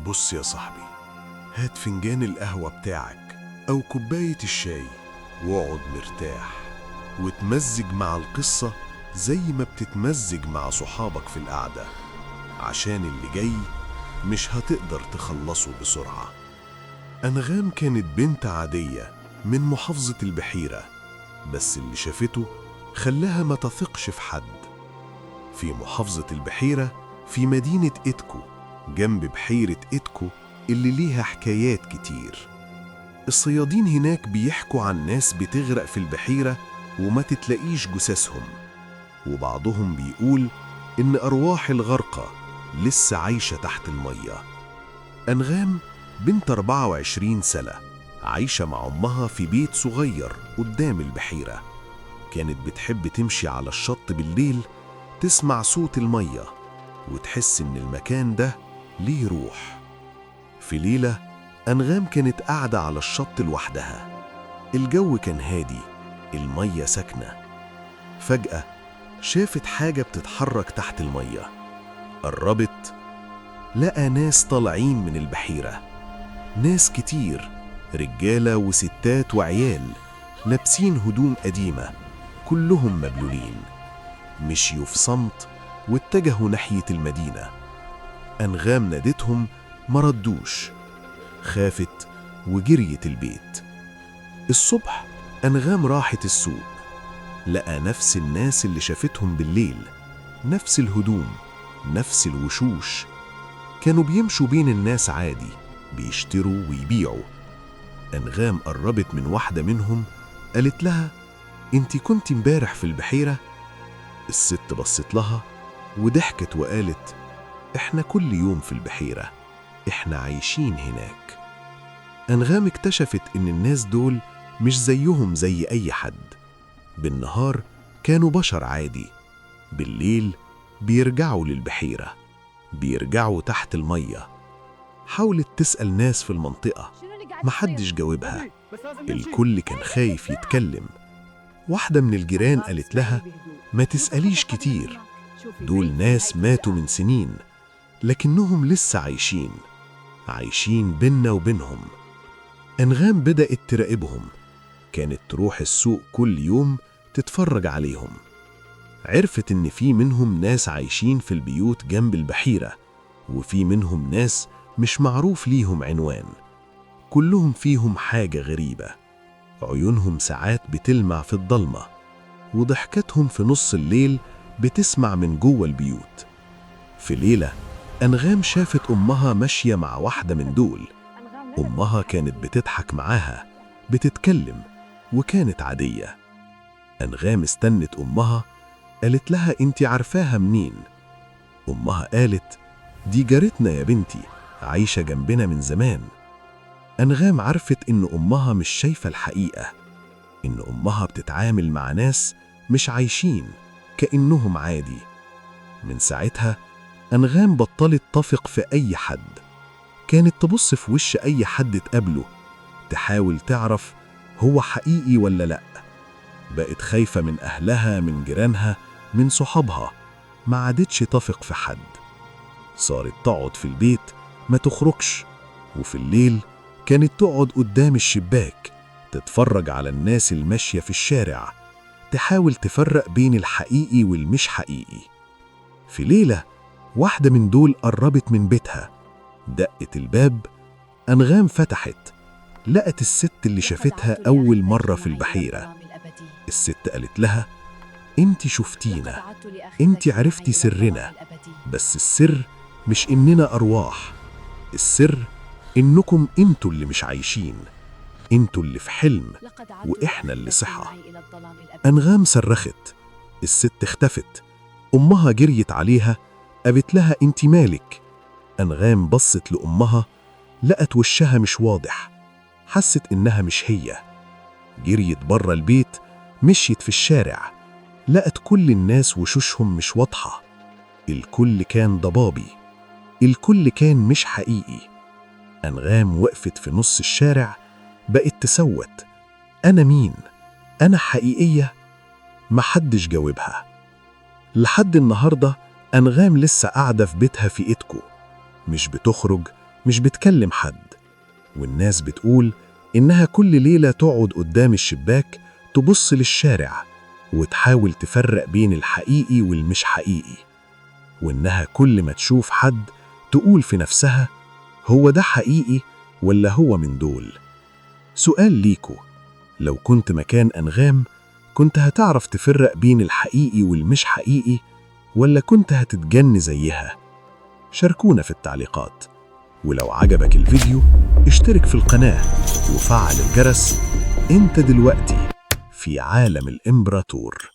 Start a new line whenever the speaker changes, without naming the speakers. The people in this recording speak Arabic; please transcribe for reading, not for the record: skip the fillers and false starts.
بص يا صاحبي، هات فنجان القهوة بتاعك أو كوباية الشاي واقعد مرتاح وتمزج مع القصة زي ما بتتمزج مع صحابك في القعدة، عشان اللي جاي مش هتقدر تخلصه بسرعة. أنغام كانت بنت عادية من محافظة البحيرة، بس اللي شافته خلاها ما تثقش في حد. في محافظة البحيرة في مدينة إتكو جنب بحيرة إتكو اللي ليها حكايات كتير. الصيادين هناك بيحكوا عن ناس بتغرق في البحيرة وما تتلاقيش جثثهم، وبعضهم بيقول إن أرواح الغرقى لسه عايشة تحت المية. أنغام بنت 24 سنة عايشة مع أمها في بيت صغير قدام البحيرة. كانت بتحب تمشي على الشط بالليل تسمع صوت المية وتحس إن المكان ده ليه روح. في ليلة أنغام كانت قاعدة على الشط لوحدها، الجو كان هادي، المية ساكنة. فجأة شافت حاجة بتتحرك تحت المية. قربت، لقى ناس طالعين من البحيرة، ناس كتير، رجالة وستات وعيال، لابسين هدوم قديمة، كلهم مبلولين. مشيوا في صمت واتجهوا ناحية المدينة. أنغام نادتهم مردوش، خافت وجريت البيت. الصبح أنغام راحت السوق، لقى نفس الناس اللي شافتهم بالليل، نفس الهدوم، نفس الوشوش. كانوا بيمشوا بين الناس عادي، بيشتروا ويبيعوا. أنغام قربت من واحدة منهم، قالت لها: انتي كنت امبارح في البحيرة؟ الست بصت لها وضحكت وقالت: احنا كل يوم في البحيرة، احنا عايشين هناك. أنغام اكتشفت ان الناس دول مش زيهم زي اي حد. بالنهار كانوا بشر عادي، بالليل بيرجعوا للبحيرة، بيرجعوا تحت المية. حاولت تسأل ناس في المنطقة، محدش جاوبها، الكل كان خايف يتكلم. واحدة من الجيران قالت لها: ما تسأليش كتير، دول ناس ماتوا من سنين، لكنهم لسه عايشين بينا وبينهم. أنغام بدأت تراقبهم، كانت تروح السوق كل يوم تتفرج عليهم. عرفت إن في منهم ناس عايشين في البيوت جنب البحيرة، وفي منهم ناس مش معروف ليهم عنوان. كلهم فيهم حاجة غريبة، عيونهم ساعات بتلمع في الضلمة، وضحكتهم في نص الليل بتسمع من جوه البيوت. في ليلة أنغام شافت أمها ماشية مع واحدة من دول. أمها كانت بتضحك معاها، بتتكلم، وكانت عادية. أنغام استنت أمها، قالت لها: انتي عارفاها منين؟ أمها قالت: دي جارتنا يا بنتي، عايشة جنبنا من زمان. أنغام عرفت إن أمها مش شايفة الحقيقة، إن أمها بتتعامل مع ناس مش عايشين، كأنهم عادي. من ساعتها أنغام بطلت تثق في أي حد. كانت تبص في وش أي حد تقابله، تحاول تعرف هو حقيقي ولا لأ. بقت خايفة من أهلها، من جيرانها، من صحابها، ما عادتش تثق في حد. صارت تقعد في البيت ما تخرجش، وفي الليل كانت تقعد قدام الشباك تتفرج على الناس الماشية في الشارع، تحاول تفرق بين الحقيقي والمش حقيقي. في ليلة واحدة من دول قربت من بيتها، دقت الباب. أنغام فتحت، لقت الست اللي شافتها أول مرة في البحيرة. الست قالت لها: انتي شفتينا، انتي عرفتي سرنا، بس السر مش إننا أرواح، السر إنكم انتوا اللي مش عايشين، انتوا اللي في حلم وإحنا اللي صحى. أنغام صرخت، الست اختفت. أمها جريت عليها، قالت لها: انتي مالك؟ أنغام بصت لأمها، لقت وشها مش واضح، حست إنها مش هي. جريت برا البيت، مشيت في الشارع، لقت كل الناس وشوشهم مش واضحة، الكل كان ضبابي، الكل كان مش حقيقي. أنغام وقفت في نص الشارع، بقت تسوت: أنا مين؟ أنا حقيقية؟ محدش جاوبها. لحد النهاردة أنغام لسه قاعدة في بيتها في إتكو، مش بتخرج،
مش بتكلم حد، والناس بتقول إنها كل ليلة تقعد قدام الشباك تبص للشارع وتحاول تفرق بين الحقيقي والمش حقيقي، وإنها كل ما تشوف حد تقول في نفسها هو ده حقيقي ولا هو من دول؟ سؤال ليكو، لو كنت مكان أنغام كنت هتعرف تفرق بين الحقيقي والمش حقيقي ولا كنت هتتجن زيها؟ شاركونا في التعليقات، ولو عجبك الفيديو اشترك في القناة وفعل الجرس. انت دلوقتي في عالم الإمبراطور.